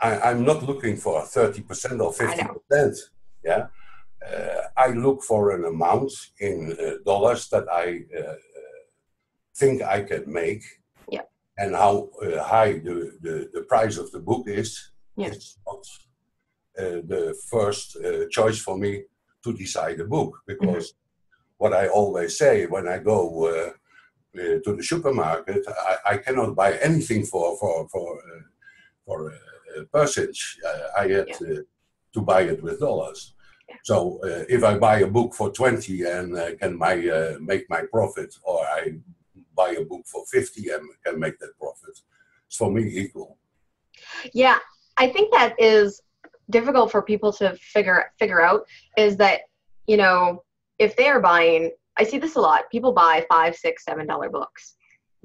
I'm not looking for 30% or I know. 50%. Yeah. I look for an amount in dollars that I think I can make, Yeah. and how high the price of the book is. Yeah. It's not the first choice for me to decide a book, because what I always say when I go to the supermarket, I cannot buy anything for percentage. I had to buy it with dollars. So if I buy a book for 20 and can make my profit, or I buy a book for 50 and can make that profit, it's for me equal. Yeah, I think that is difficult for people to figure out, is that, you know, if they are buying, I see this a lot, people buy $5, $6, $7 books.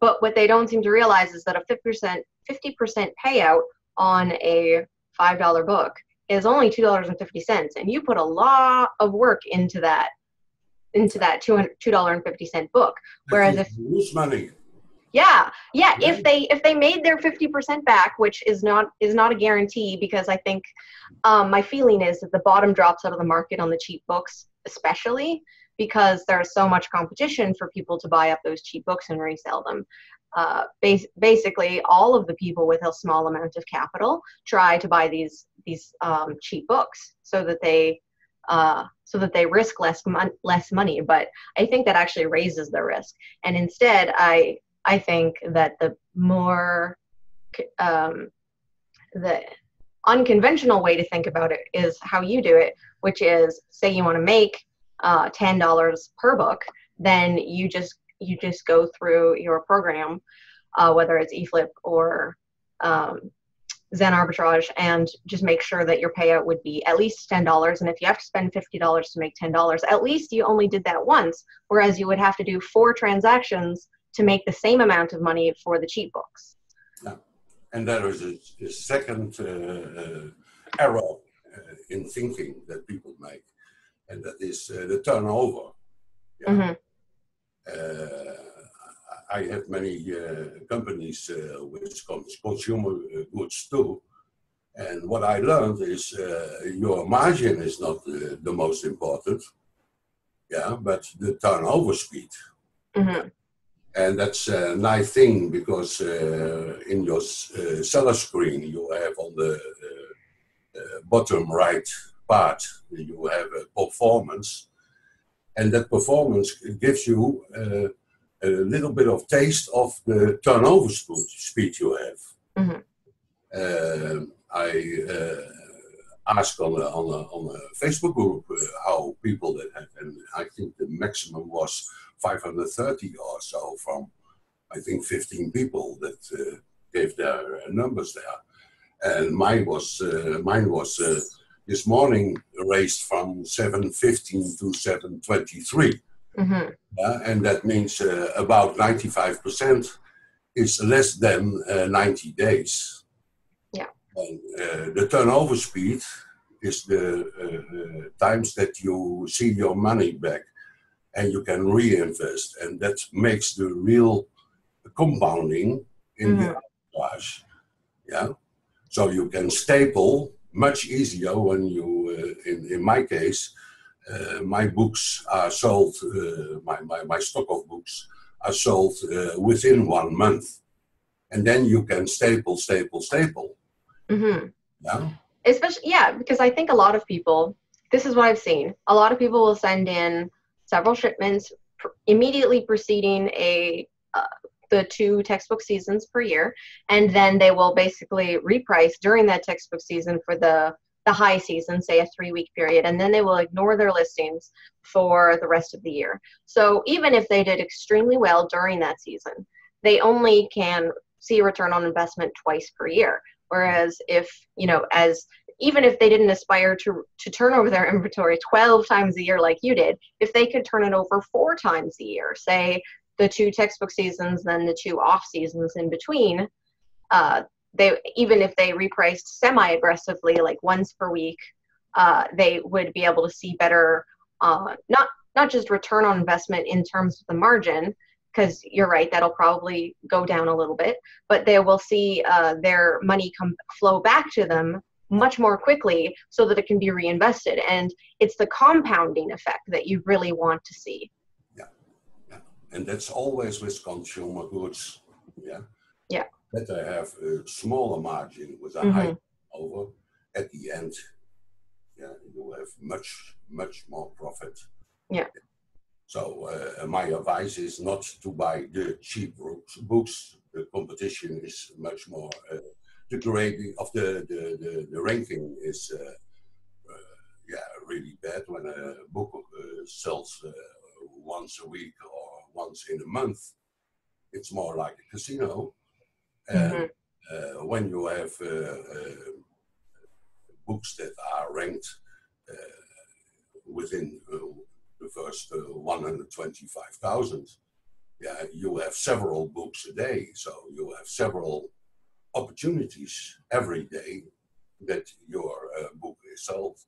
But what they don't seem to realize is that a 50% payout on a $5 book is only $2.50, and you put a lot of work into that $2.50 book. Whereas if you lose money. Yeah. If they made their 50% back, which is not a guarantee, because I think my feeling is that the bottom drops out of the market on the cheap books, especially because there's so much competition for people to buy up those cheap books and resell them. Basically, all of the people with a small amount of capital try to buy these cheap books so that they risk less money. But I think that actually raises the risk. And instead, I think that the more the unconventional way to think about it is how you do it, which is, say you want to make $10 per book, then you just go through your program, whether it's eFlip or Zen Arbitrage, and just make sure that your payout would be at least $10. And if you have to spend $50 to make $10, at least you only did that once, whereas you would have to do 4 transactions to make the same amount of money for the cheap books. Yeah. And there is a second error in thinking that people make, and that is the turnover. Yeah. I have many companies with consumer goods too, and what I learned is your margin is not the most important, but the turnover speed. And that's a nice thing, because in your seller screen you have on the bottom right part, you have a performance, and that performance gives you a little bit of taste of the turnover speed you have. I asked on a Facebook group how people that have, and I think the maximum was 530 or so from, I think, 15 people that gave their numbers there. And mine was this morning raised from 715 to 723. And that means about 95% is less than 90 days. Yeah. And the turnover speed is the times that you see your money back and you can reinvest. And that makes the real compounding in the arbitrage. Yeah. So you can staple much easier when you, in my case, my books are sold, my stock of books are sold within 1 month. And then you can staple. Yeah. Especially, because I think a lot of people, this is what I've seen, a lot of people will send in several shipments immediately preceding the 2 textbook seasons per year, and then they will basically reprice during that textbook season for the high season, say a 3-week period, and then they will ignore their listings for the rest of the year. So even if they did extremely well during that season, they only can see a return on investment twice per year. Whereas if, even if they didn't aspire to turn over their inventory 12 times a year like you did, if they could turn it over 4 times a year, say the 2 textbook seasons, then the 2 off seasons in between, even if they repriced semi-aggressively, like once per week, they would be able to see better, not just return on investment in terms of the margin, because you're right, that'll probably go down a little bit, but they will see their money flow back to them much more quickly so that it can be reinvested. And it's the compounding effect that you really want to see. Yeah, yeah. And that's always with consumer goods. Yeah. Yeah. That they have a smaller margin with a high over. At the end, yeah, you have much more profit. Yeah. So my advice is not to buy the cheap books. The competition is much more. The grading of the ranking is really bad when a book sells once a week or once in a month. It's more like a casino. And when you have books that are ranked within the first 125,000, yeah, you have several books a day, so you have several opportunities every day that your book is sold,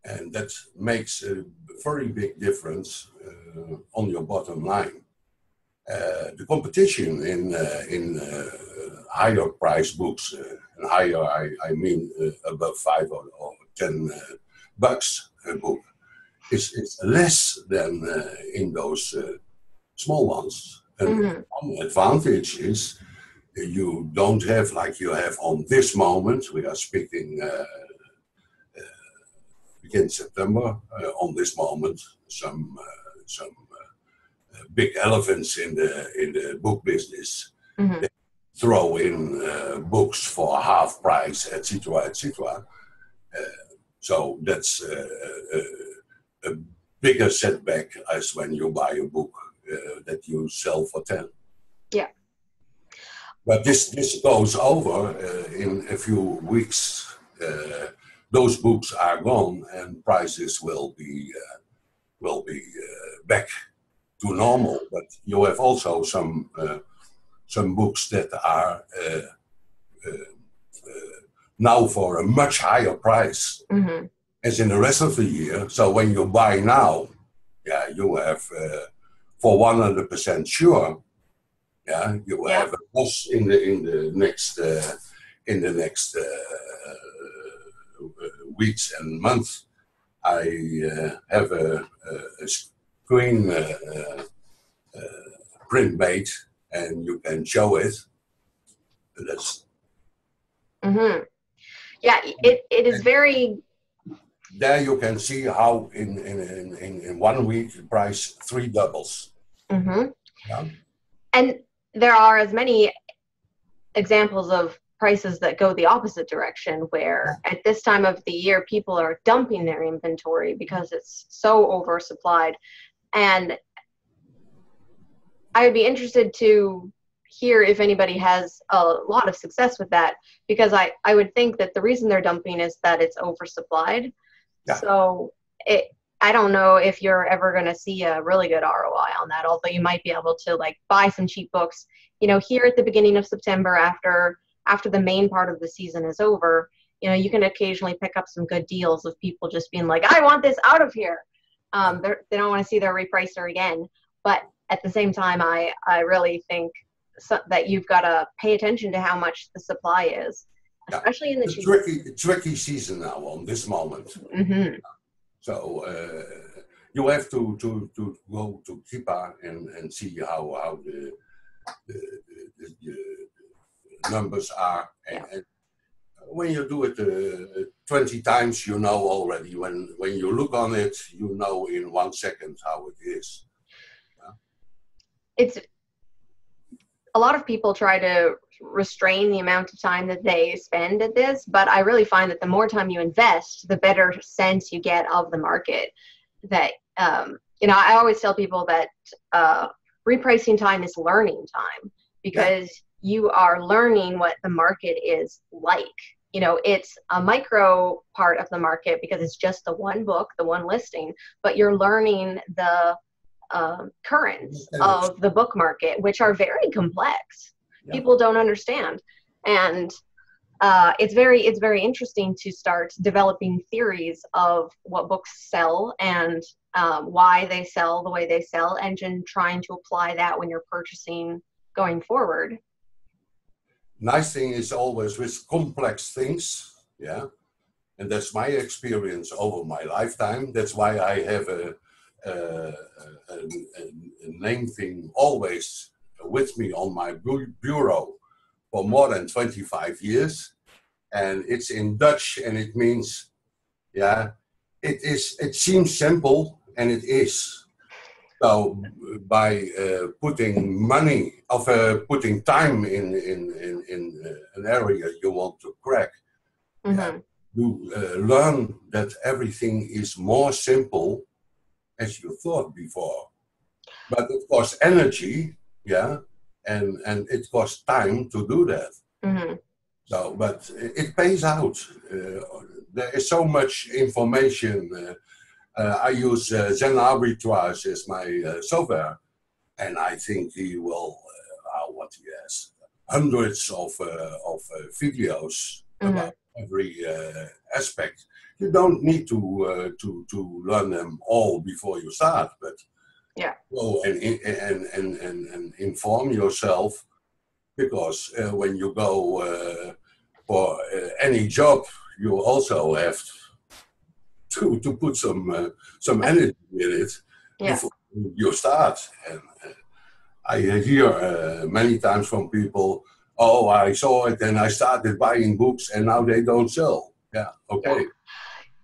and that makes a very big difference on your bottom line. The competition in higher price books, and higher I mean above $5 or $10 a book, is less than in those small ones. And one advantage is you don't have, like you have on this moment, we are speaking begin September, on this moment, some big elephants in the book business. They throw in books for half price, etc., etc. So that's a bigger setback as when you buy a book that you sell for 10. Yeah. But this goes over in a few weeks. Those books are gone, and prices will be back to normal. But you have also some books that are now for a much higher price as in the rest of the year. So when you buy now, yeah, you have for 100% sure, yeah, you have a loss in the next weeks and months. I have a screen print made, and you can show it. That's yeah, it is very. There you can see how in 1 week the price 3 doubles. Yeah. And there are as many examples of prices that go the opposite direction, where at this time of the year people are dumping their inventory because it's so oversupplied. And I would be interested to hear if anybody has a lot of success with that, because I would think that the reason they're dumping is that it's oversupplied. Yeah. So I don't know if you're ever going to see a really good ROI on that, although you might be able to like buy some cheap books, you know, here at the beginning of September after the main part of the season is over. You know, you can occasionally pick up some good deals of people just being like, I want this out of here. They don't want to see their repricer again. But at the same time, I really think that you've got to pay attention to how much the supply is, especially in the tricky season now on this moment. So you have to go to Kipa and see how the numbers are. And when you do it 20 times, you know already. When you look on it, you know in 1 second how it is. It's a lot of people try to restrain the amount of time that they spend at this, but I really find that the more time you invest, the better sense you get of the market. That you know, I always tell people that repricing time is learning time, because you are learning what the market is like. You know, it's a micro part of the market because it's just the one book, the one listing, but you're learning the currents of the book market, which are very complex. People don't understand. And it's very interesting to start developing theories of what books sell and why they sell the way they sell, and then trying to apply that when you're purchasing going forward. Nice thing is always with complex things, yeah, and that's my experience over my lifetime. That's why I have a name thing always with me on my bureau for more than 25 years, and it's in Dutch, and it means, yeah, it seems simple, and it is. So by putting money, putting time in an area you want to crack, Mm-hmm. you learn that everything is more simple as you thought before. But it costs energy, yeah, and it costs time to do that. Mm-hmm. So, but it pays out. There is so much information. I use Zen Arbitrage as my software, and I think he will, what he has, hundreds of videos about every aspect. You don't need to learn them all before you start, but yeah, go and inform yourself, because when you go for any job, you also have to put some energy in it before you start. And I hear many times from people, "Oh, I saw it and I started buying books, and now they don't sell." Yeah, okay. Yeah.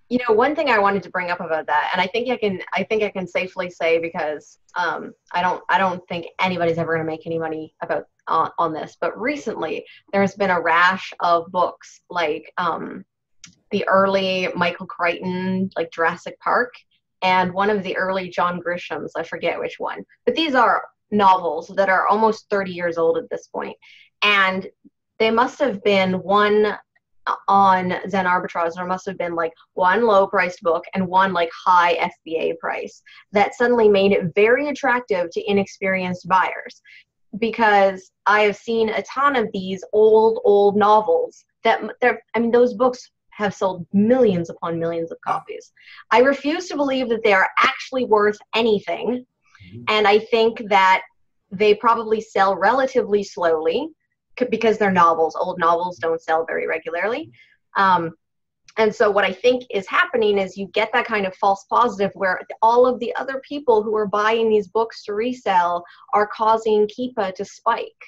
You know, one thing I wanted to bring up about that, and I think I can safely say, because I don't think anybody's ever going to make any money about on this, but recently there's been a rash of books like the early Michael Crichton, like Jurassic Park, and one of the early John Grishams, I forget which one, but these are novels that are almost 30 years old at this point, and they must have been one on Zen Arbitrage. There must have been like one low priced book and one like high FBA price that suddenly made it very attractive to inexperienced buyers, because I have seen a ton of these old novels that I mean, those books have sold millions upon millions of copies. I refuse to believe that they are actually worth anything, and I think that they probably sell relatively slowly because they're novels. Old novels don't sell very regularly. And so what I think is happening is you get that kind of false positive where all of the other people who are buying these books to resell are causing Keepa to spike.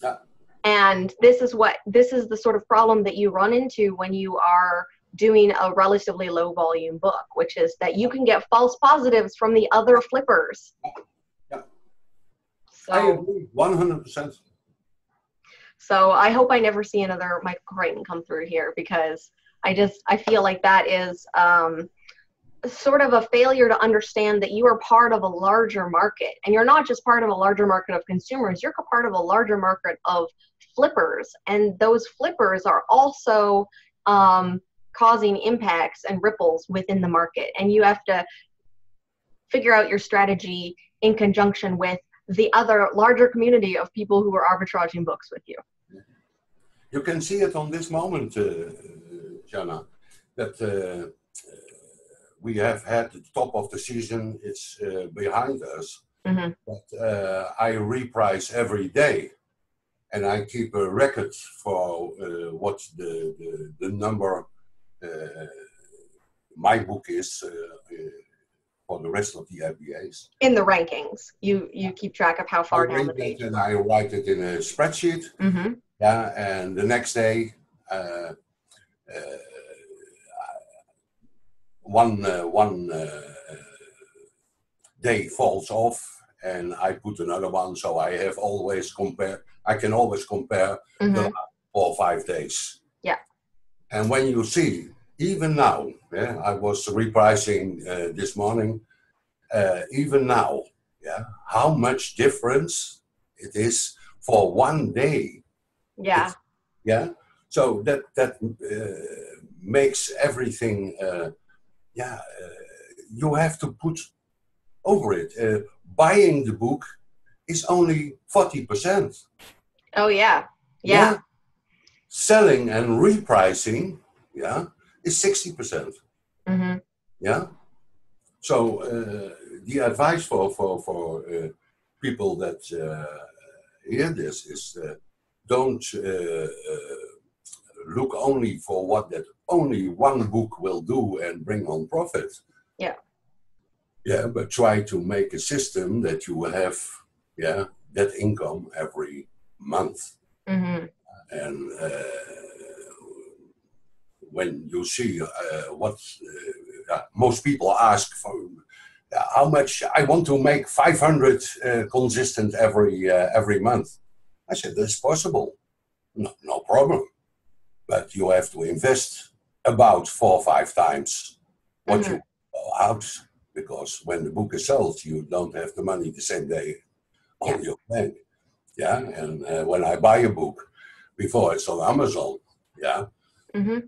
Yeah. And this is the sort of problem that you run into when you are doing a relatively low volume book, which is that you can get false positives from the other flippers. Yeah. So, I agree 100%. So I hope I never see another Michael Crichton come through here, because I feel like that is sort of a failure to understand that you are part of a larger market, and you're not just part of a larger market of consumers, you're part of a larger market of flippers, and those flippers are also causing impacts and ripples within the market, and you have to figure out your strategy in conjunction with the other larger community of people who are arbitraging books with you. You can see it on this moment, Jana, that we have had the top of the season. It's behind us, but I reprice every day, and I keep a record for what the number my book is for the rest of the FBAs. In the rankings, you keep track of how far down the page. And I write it in a spreadsheet. Yeah, and the next day, one day falls off, and I put another one. So I have always I can always compare the last 4 or 5 days. Yeah. And when you see, even now, yeah, I was repricing this morning. Even now, yeah, how much difference it is for one day. Yeah. Yeah. So that makes everything. You have to put over it. Buying the book is only 40%. Oh yeah. Yeah. selling and repricing, yeah, is 60%. Mm-hmm. Yeah. So the advice for people that hear this is don't look only for what that only one book will do and bring on profit. Yeah. Yeah, but try to make a system that you will have, yeah, that income every month. Mm-hmm. And when you see what most people ask for, how much I want to make 500 consistent every month. I said, that's possible. No problem. But you have to invest about 4 or 5 times what Mm-hmm. you go out, because when the book is sold, you don't have the money the same day on your bank. Yeah, and when I buy a book, before it's on Amazon, yeah, Mm-hmm.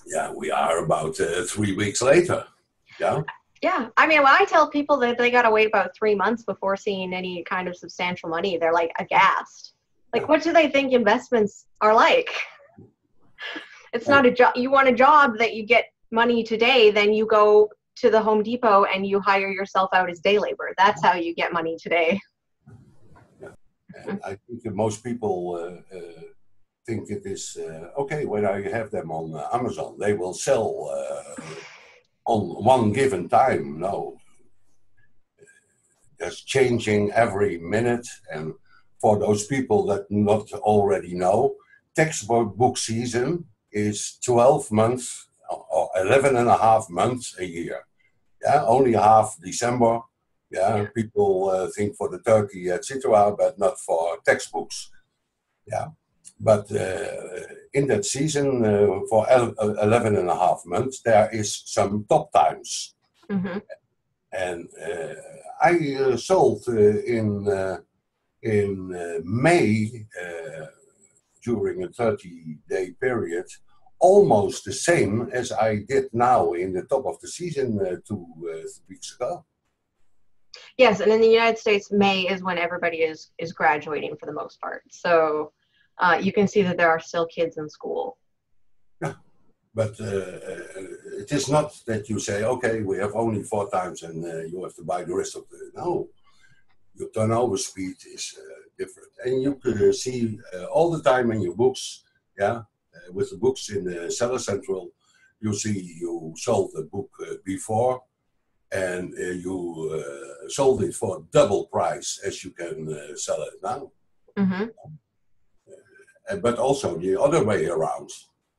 yeah, we are about 3 weeks later. Yeah. Yeah. I mean, when I tell people that they got to wait about 3 months before seeing any kind of substantial money, they're like aghast. Like, what do they think investments are like? It's not a job. You want a job that you get money today, then you go to the Home Depot and you hire yourself out as day labor. That's how you get money today. Yeah. And I think that most people think it is okay when I have them on Amazon, they will sell on one given time. No, it's changing every minute. And for those people that not already know, textbook book season is 12 months or 11 and a half months a year. Yeah, only half December. Yeah, people think for the turkey, etc., but not for textbooks. Yeah, but in that season, for 11 and a half months, there is some top times. Mm-hmm. And I sold in May, during a 30-day period, almost the same as I did now in the top of the season 2 weeks ago. Yes, and in the United States, May is when everybody is graduating for the most part. So you can see that there are still kids in school. Yeah, but it is not that you say, okay, we have only 4 times and you have to buy the rest of the. No, your turnover speed is different, and you could see all the time in your books. Yeah, with the books in Seller Central, you see you sold the book before. And you sold it for double price as you can sell it now. Mm-hmm. But also the other way around.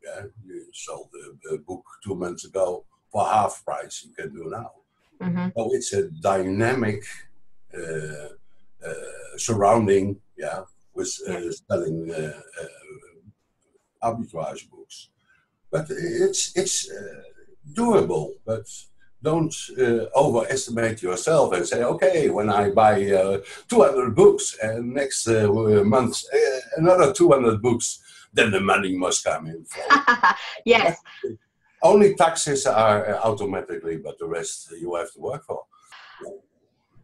Yeah, you sold the book 2 months ago for half price. You can do now. Mm-hmm. So it's a dynamic surrounding. Yeah, with selling arbitrage books, but it's doable. But don't overestimate yourself and say, okay, when I buy 200 books and next month another 200 books, then the money must come in. Yes. Only taxes are automatically, but the rest you have to work for.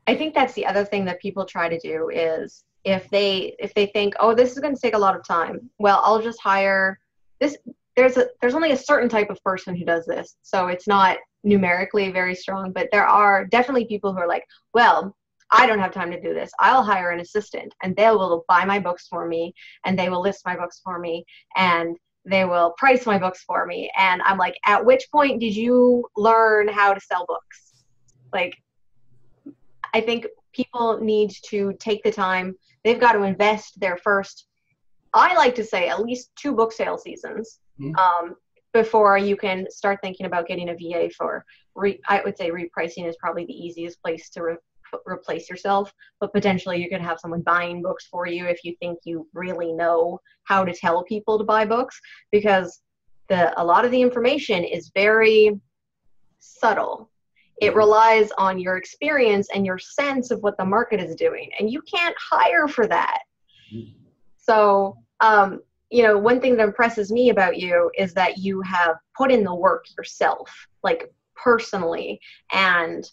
I think that's the other thing that people try to do is if they think, oh, this is going to take a lot of time, well, I'll just hire this. There's only a certain type of person who does this, so it's not numerically very strong, but there are definitely people who are like, well, I don't have time to do this. I'll hire an assistant and they will buy my books for me and they will list my books for me and they will price my books for me. And I'm like, at which point did you learn how to sell books? Like, I think people need to take the time. They've got to invest their first, I like to say, at least 2 book sale seasons. Mm-hmm. Before you can start thinking about getting a VA for, I would say repricing is probably the easiest place to replace yourself, but potentially you could have someone buying books for you if you think you really know how to tell people to buy books, because a lot of the information is very subtle. It relies on your experience and your sense of what the market is doing, and you can't hire for that. So, one thing that impresses me about you is that you have put in the work yourself, like personally, and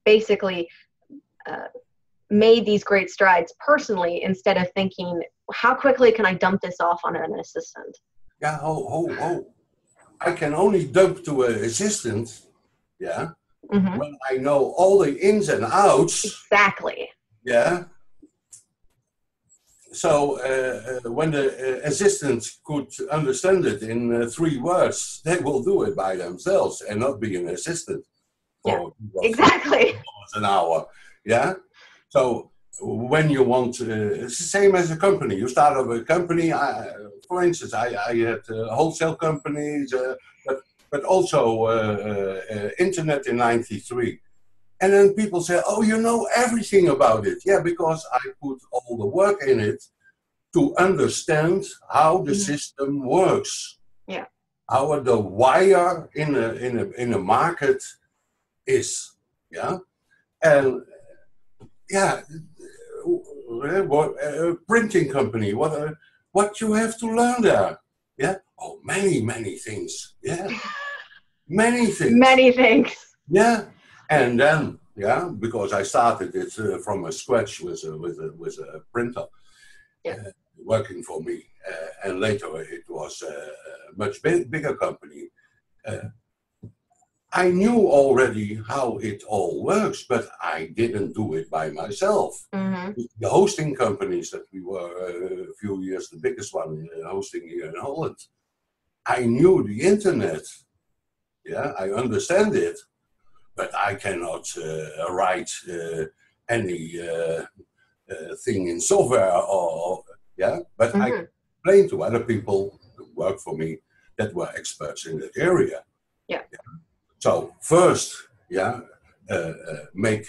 basically made these great strides personally instead of thinking how quickly can I dump this off on an assistant? Yeah, I can only dump to an assistant, yeah, when I know all the ins and outs. Exactly. Yeah. So when the assistant could understand it in 3 words, they will do it by themselves and not be an assistant for exactly an hour. Yeah. So when you want, it's the same as a company. You start up a company. For instance, I had wholesale companies, but also internet in '93. And then people say, "Oh, you know everything about it." Yeah, because I put all the work in it to understand how the system works. Yeah. How the wire in a market is. Yeah. And yeah, printing company, what you have to learn there. Yeah. Oh, many things. Yeah. Many things. Yeah. And then, yeah, because I started it from scratch with a printer working for me, and later it was a much bigger company. I knew already how it all works, but I didn't do it by myself. The hosting companies that we were a few years the biggest one hosting here in Holland, I knew the internet. Yeah, I understand it. But I cannot write any thing in software but I explain to other people who work for me that were experts in that area. Yeah. So first, make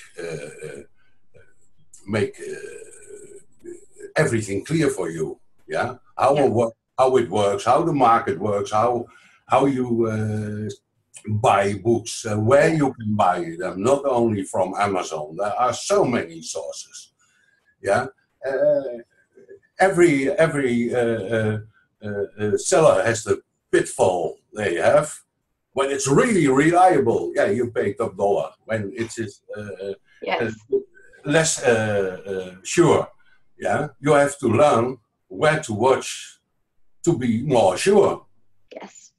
everything clear for you. Yeah. How it works, how the market works, how you buy books, where you can buy them, not only from Amazon. There are so many sources. Yeah, every seller has the pitfall they have. When it's really reliable, yeah, you pay top dollar. When it is less sure, yeah, you have to learn where to watch to be more sure. Yes.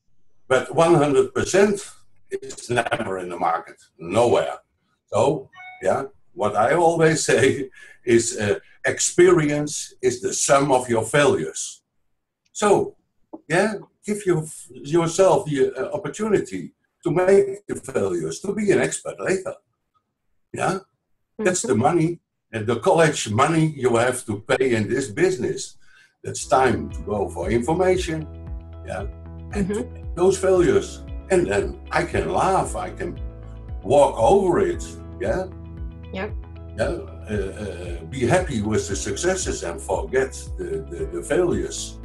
But 100%. It's never in the market, nowhere. So, yeah, what I always say is experience is the sum of your failures. So, yeah, give yourself the opportunity to make the failures, to be an expert later. Yeah, that's the money, and the college money you have to pay in this business. That's time to go for information, yeah, and to make those failures. And then I can laugh, I can walk over it, yeah? Yep. Yeah, be happy with the successes and forget the failures.